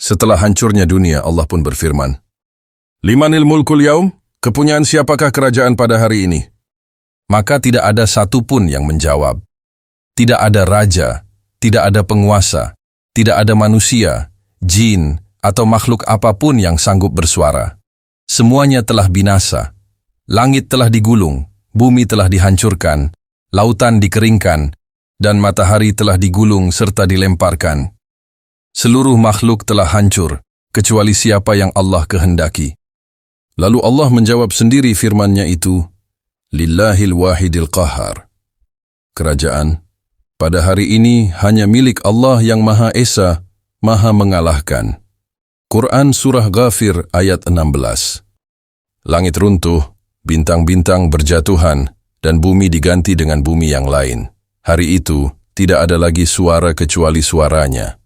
Setelah hancurnya dunia, Allah pun berfirman, Limanil mulkul yaum, kepunyaan siapakah kerajaan pada hari ini? Maka tidak ada satupun yang menjawab. Tidak ada raja, tidak ada penguasa, tidak ada manusia, jin, atau makhluk apapun yang sanggup bersuara. Semuanya telah binasa. Langit telah digulung, bumi telah dihancurkan, lautan dikeringkan, dan matahari telah digulung serta dilemparkan. Seluruh makhluk telah hancur, kecuali siapa yang Allah kehendaki. Lalu Allah menjawab sendiri firman-Nya itu, Lillahil wahidil qahar. Kerajaan pada hari ini hanya milik Allah yang Maha Esa, Maha Mengalahkan. Quran Surah Ghafir ayat 16. Langit runtuh, bintang-bintang berjatuhan, dan bumi diganti dengan bumi yang lain. Hari itu tidak ada lagi suara kecuali suaranya.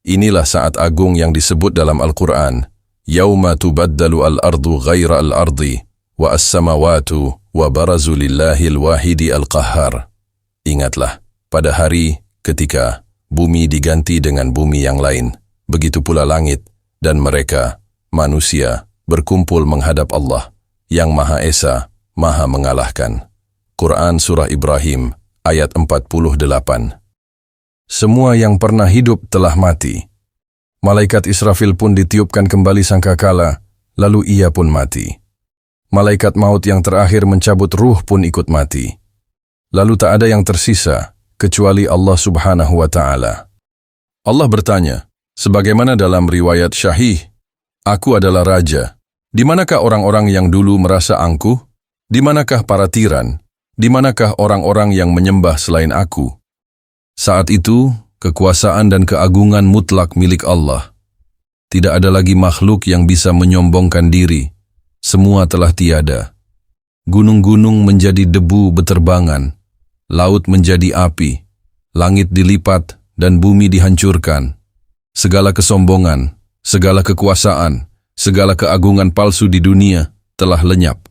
Inilah saat agung yang disebut dalam Al-Quran, Yauma tubaddalu al-ardu ghaira al-ardi, wa as-samawatu wa barazu lillahil wahidi al-qahhar. Ingatlah, pada hari ketika bumi diganti dengan bumi yang lain, begitu pula langit, dan mereka, manusia, berkumpul menghadap Allah, yang Maha Esa, Maha Mengalahkan. Quran Surah Ibrahim, ayat 48. Semua yang pernah hidup telah mati. Malaikat Israfil pun ditiupkan kembali sangkakala, lalu ia pun mati. Malaikat maut yang terakhir mencabut ruh pun ikut mati. Lalu tak ada yang tersisa, kecuali Allah Subhanahu wa Ta'ala. Allah bertanya, sebagaimana dalam riwayat Syahih, Aku adalah Raja. Di manakah orang-orang yang dulu merasa angkuh? Di manakah para tiran? Di manakah orang-orang yang menyembah selain Aku? Saat itu, kekuasaan dan keagungan mutlak milik Allah. Tidak ada lagi makhluk yang bisa menyombongkan diri. Semua telah tiada. Gunung-gunung menjadi debu beterbangan. Laut menjadi api. Langit dilipat dan bumi dihancurkan. Segala kesombongan, segala kekuasaan, segala keagungan palsu di dunia telah lenyap.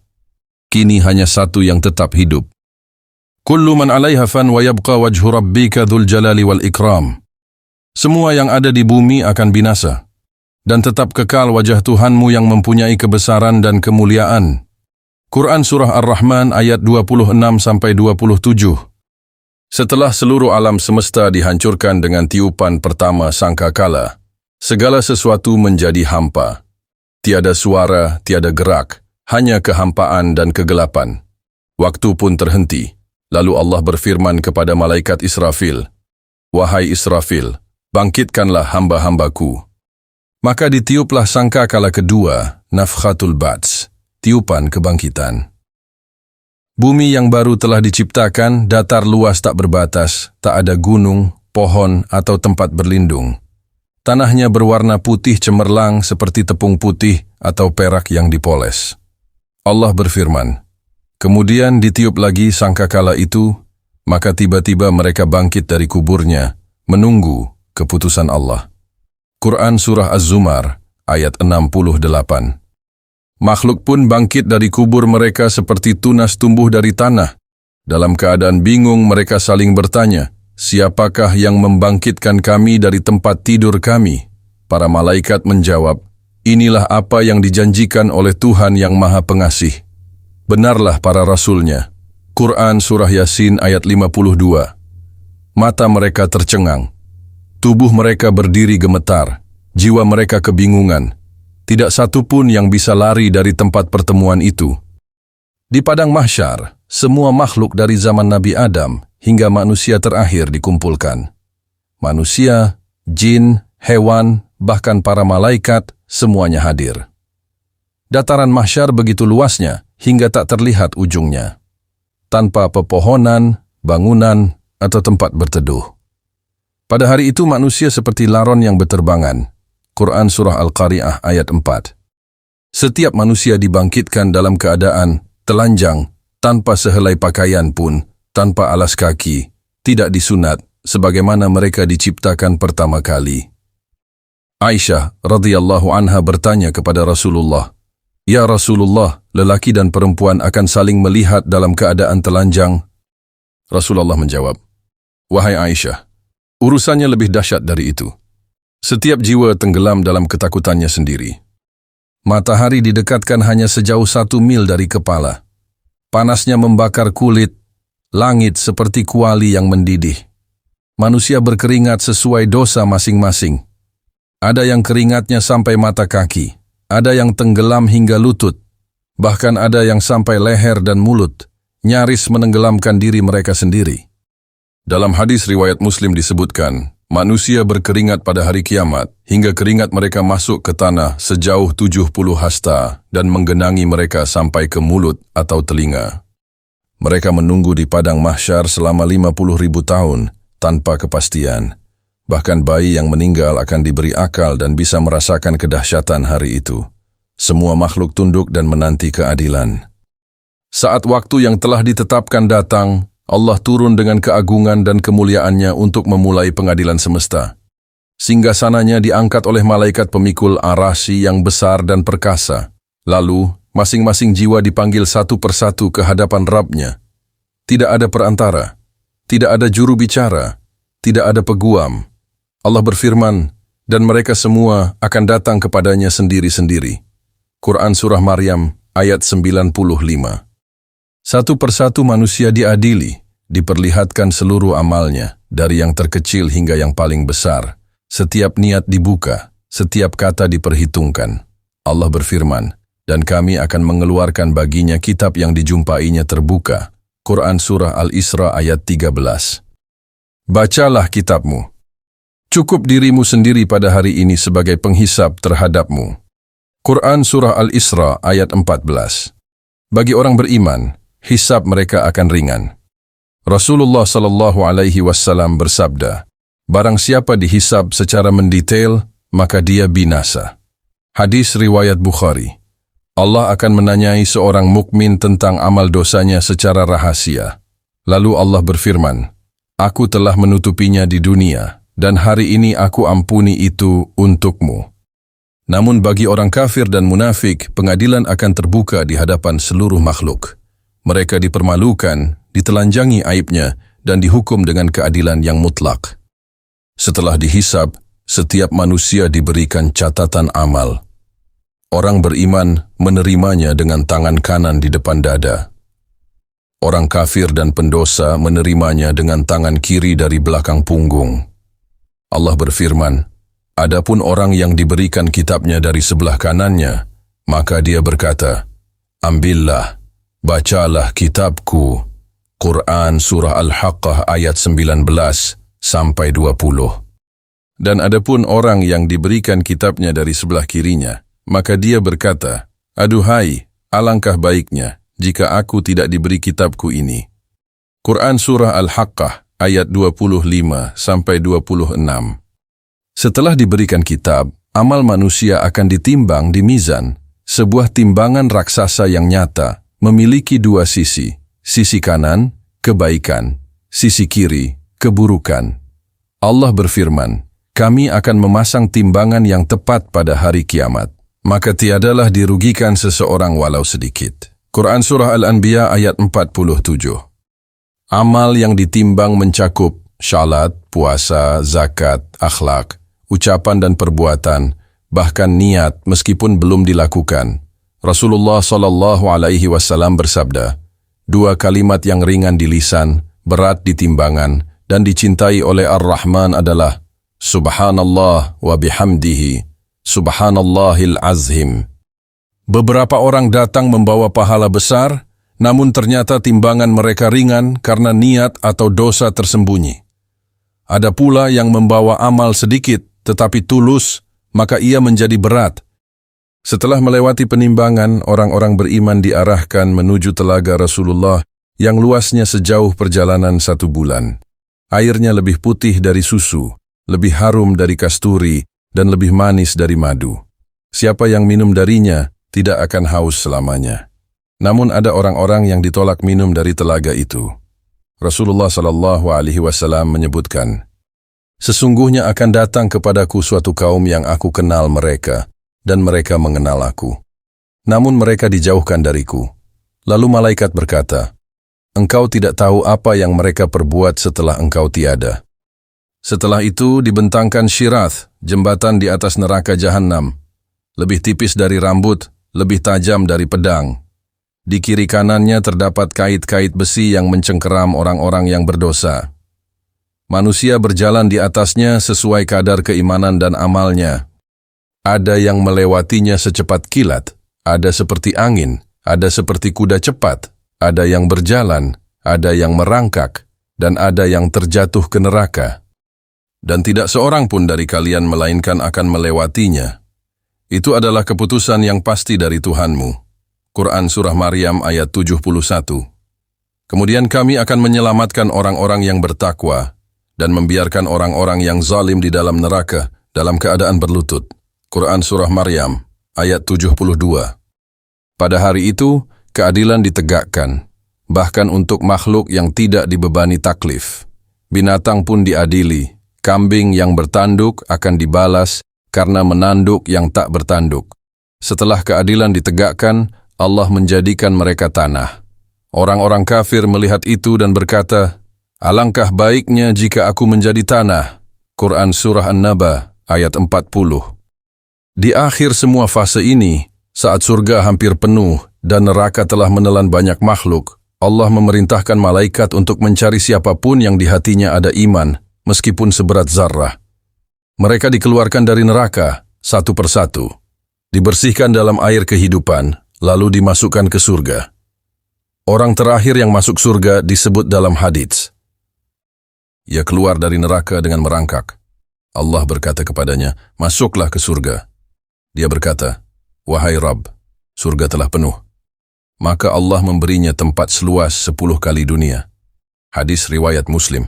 Kini hanya satu yang tetap hidup. Kullu man 'alaiha fan wa yabqa wajhu rabbika dzul jalali wal ikram. Semua yang ada di bumi akan binasa, dan tetap kekal wajah Tuhanmu yang mempunyai kebesaran dan kemuliaan. Quran Surah Ar-Rahman ayat 26-27. Setelah seluruh alam semesta dihancurkan dengan tiupan pertama sangkakala, segala sesuatu menjadi hampa. Tiada suara, tiada gerak, hanya kehampaan dan kegelapan. Waktu pun terhenti. Lalu Allah berfirman kepada malaikat Israfil, Wahai Israfil, bangkitkanlah hamba-hambaku. Maka ditiuplah sangkakala kedua, nafkhatul bats, tiupan kebangkitan. Bumi yang baru telah diciptakan, datar luas tak berbatas, tak ada gunung, pohon, atau tempat berlindung. Tanahnya berwarna putih cemerlang seperti tepung putih atau perak yang dipoles. Allah berfirman, kemudian ditiup lagi sangkakala itu, maka tiba-tiba mereka bangkit dari kuburnya, menunggu keputusan Allah. Quran Surah Az-Zumar, ayat 68. Makhluk pun bangkit dari kubur mereka seperti tunas tumbuh dari tanah. Dalam keadaan bingung mereka saling bertanya, siapakah yang membangkitkan kami dari tempat tidur kami? Para malaikat menjawab, inilah apa yang dijanjikan oleh Tuhan yang Maha Pengasih. Benarlah para rasulnya. Quran Surah Yasin ayat 52. Mata mereka tercengang. Tubuh mereka berdiri gemetar. Jiwa mereka kebingungan. Tidak satu pun yang bisa lari dari tempat pertemuan itu. Di padang mahsyar, semua makhluk dari zaman Nabi Adam hingga manusia terakhir dikumpulkan. Manusia, jin, hewan, bahkan para malaikat, semuanya hadir. Dataran mahsyar begitu luasnya, hingga tak terlihat ujungnya, tanpa pepohonan, bangunan, atau tempat berteduh. Pada hari itu manusia seperti laron yang berterbangan. Quran Surah Al-Qari'ah ayat 4. Setiap manusia dibangkitkan dalam keadaan telanjang, tanpa sehelai pakaian pun, tanpa alas kaki, tidak disunat, sebagaimana mereka diciptakan pertama kali. Aisyah radhiyallahu anha bertanya kepada Rasulullah, Ya Rasulullah, lelaki dan perempuan akan saling melihat dalam keadaan telanjang. Rasulullah menjawab, Wahai Aisyah, urusannya lebih dahsyat dari itu. Setiap jiwa tenggelam dalam ketakutannya sendiri. Matahari didekatkan hanya sejauh 1 mil dari kepala. Panasnya membakar kulit, langit seperti kuali yang mendidih. Manusia berkeringat sesuai dosa masing-masing. Ada yang keringatnya sampai mata kaki, ada yang tenggelam hingga lutut, bahkan ada yang sampai leher dan mulut, nyaris menenggelamkan diri mereka sendiri. Dalam hadis riwayat Muslim disebutkan, manusia berkeringat pada hari kiamat hingga keringat mereka masuk ke tanah sejauh 70 hasta dan menggenangi mereka sampai ke mulut atau telinga. Mereka menunggu di padang mahsyar selama 50.000 tahun tanpa kepastian. Bahkan bayi yang meninggal akan diberi akal dan bisa merasakan kedahsyatan hari itu. Semua makhluk tunduk dan menanti keadilan. Saat waktu yang telah ditetapkan datang, Allah turun dengan keagungan dan kemuliaannya untuk memulai pengadilan semesta. Singgasananya diangkat oleh malaikat pemikul arasy yang besar dan perkasa. Lalu, masing-masing jiwa dipanggil satu persatu ke hadapan Rabb-Nya. Tidak ada perantara, tidak ada juru bicara, tidak ada peguam. Allah berfirman, dan mereka semua akan datang kepadanya sendiri-sendiri. Quran Surah Maryam ayat 95. Satu persatu manusia diadili, diperlihatkan seluruh amalnya, dari yang terkecil hingga yang paling besar. Setiap niat dibuka, setiap kata diperhitungkan. Allah berfirman, dan kami akan mengeluarkan baginya kitab yang dijumpainya terbuka. Quran Surah Al-Isra ayat 13. Bacalah kitabmu. Cukup dirimu sendiri pada hari ini sebagai penghisab terhadapmu. Quran Surah Al-Isra ayat 14. Bagi orang beriman, hisab mereka akan ringan. Rasulullah SAW bersabda, barang siapa dihisab secara mendetail, maka dia binasa. Hadis riwayat Bukhari. Allah akan menanyai seorang mukmin tentang amal dosanya secara rahasia. Lalu Allah berfirman, aku telah menutupinya di dunia, dan hari ini aku ampuni itu untukmu. Namun bagi orang kafir dan munafik, pengadilan akan terbuka di hadapan seluruh makhluk. Mereka dipermalukan, ditelanjangi aibnya, dan dihukum dengan keadilan yang mutlak. Setelah dihisab, setiap manusia diberikan catatan amal. Orang beriman menerimanya dengan tangan kanan di depan dada. Orang kafir dan pendosa menerimanya dengan tangan kiri dari belakang punggung. Allah berfirman, adapun orang yang diberikan kitabnya dari sebelah kanannya, maka dia berkata, ambillah, bacalah kitabku. Quran Surah Al-Haqqah ayat 19 sampai 20. Dan adapun orang yang diberikan kitabnya dari sebelah kirinya, maka dia berkata, aduhai, alangkah baiknya jika aku tidak diberi kitabku ini. Quran Surah Al-Haqqah ayat 25 sampai 26. Setelah diberikan kitab, amal manusia akan ditimbang di mizan, sebuah timbangan raksasa yang nyata, memiliki dua sisi. Sisi kanan, kebaikan. Sisi kiri, keburukan. Allah berfirman, kami akan memasang timbangan yang tepat pada hari kiamat. Maka tiadalah dirugikan seseorang walau sedikit. Quran Surah Al-Anbiya ayat 47. Amal yang ditimbang mencakup syalat, puasa, zakat, akhlak, ucapan dan perbuatan, bahkan niat meskipun belum dilakukan. Rasulullah SAW bersabda, dua kalimat yang ringan di lisan, berat di timbangan, dan dicintai oleh Ar-Rahman adalah Subhanallah wa bihamdihi, Subhanallahil azim. Beberapa orang datang membawa pahala besar, namun ternyata timbangan mereka ringan karena niat atau dosa tersembunyi. Ada pula yang membawa amal sedikit tetapi tulus, maka ia menjadi berat. Setelah melewati penimbangan, orang-orang beriman diarahkan menuju telaga Rasulullah yang luasnya sejauh perjalanan 1 bulan. Airnya lebih putih dari susu, lebih harum dari kasturi, dan lebih manis dari madu. Siapa yang minum darinya tidak akan haus selamanya. Namun ada orang-orang yang ditolak minum dari telaga itu. Rasulullah SAW menyebutkan, sesungguhnya akan datang kepadaku suatu kaum yang aku kenal mereka, dan mereka mengenal aku. Namun mereka dijauhkan dariku. Lalu malaikat berkata, engkau tidak tahu apa yang mereka perbuat setelah engkau tiada. Setelah itu dibentangkan Syirath, jembatan di atas neraka Jahannam, lebih tipis dari rambut, lebih tajam dari pedang. Di kiri kanannya terdapat kait-kait besi yang mencengkeram orang-orang yang berdosa. Manusia berjalan di atasnya sesuai kadar keimanan dan amalnya. Ada yang melewatinya secepat kilat, ada seperti angin, ada seperti kuda cepat, ada yang berjalan, ada yang merangkak, dan ada yang terjatuh ke neraka. Dan tidak seorang pun dari kalian melainkan akan melewatinya. Itu adalah keputusan yang pasti dari Tuhanmu. Quran Surah Maryam ayat 71. Kemudian kami akan menyelamatkan orang-orang yang bertakwa dan membiarkan orang-orang yang zalim di dalam neraka dalam keadaan berlutut. Quran Surah Maryam ayat 72. Pada hari itu, keadilan ditegakkan, bahkan untuk makhluk yang tidak dibebani taklif. Binatang pun diadili, kambing yang bertanduk akan dibalas karena menanduk yang tak bertanduk. Setelah keadilan ditegakkan, Allah menjadikan mereka tanah. Orang-orang kafir melihat itu dan berkata, "Alangkah baiknya jika aku menjadi tanah." Quran Surah An-Naba ayat 40. Di akhir semua fase ini, saat surga hampir penuh dan neraka telah menelan banyak makhluk, Allah memerintahkan malaikat untuk mencari siapapun yang di hatinya ada iman, meskipun seberat zarrah. Mereka dikeluarkan dari neraka, satu persatu, dibersihkan dalam air kehidupan, lalu dimasukkan ke surga. Orang terakhir yang masuk surga disebut dalam hadits. Ia keluar dari neraka dengan merangkak. Allah berkata kepadanya, "Masuklah ke surga." Dia berkata, "Wahai Rabb, surga telah penuh." Maka Allah memberinya tempat seluas 10 kali dunia. Hadis riwayat Muslim.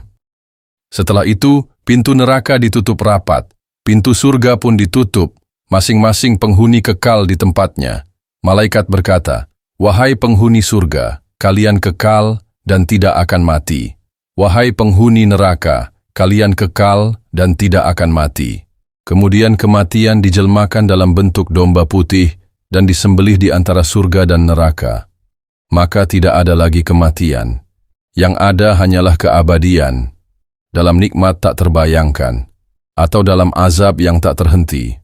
Setelah itu, pintu neraka ditutup rapat, pintu surga pun ditutup, masing-masing penghuni kekal di tempatnya. Malaikat berkata, "Wahai penghuni surga, kalian kekal dan tidak akan mati. Wahai penghuni neraka, kalian kekal dan tidak akan mati." Kemudian kematian dijelmakan dalam bentuk domba putih dan disembelih di antara surga dan neraka. Maka tidak ada lagi kematian. Yang ada hanyalah keabadian, dalam nikmat tak terbayangkan, atau dalam azab yang tak terhenti.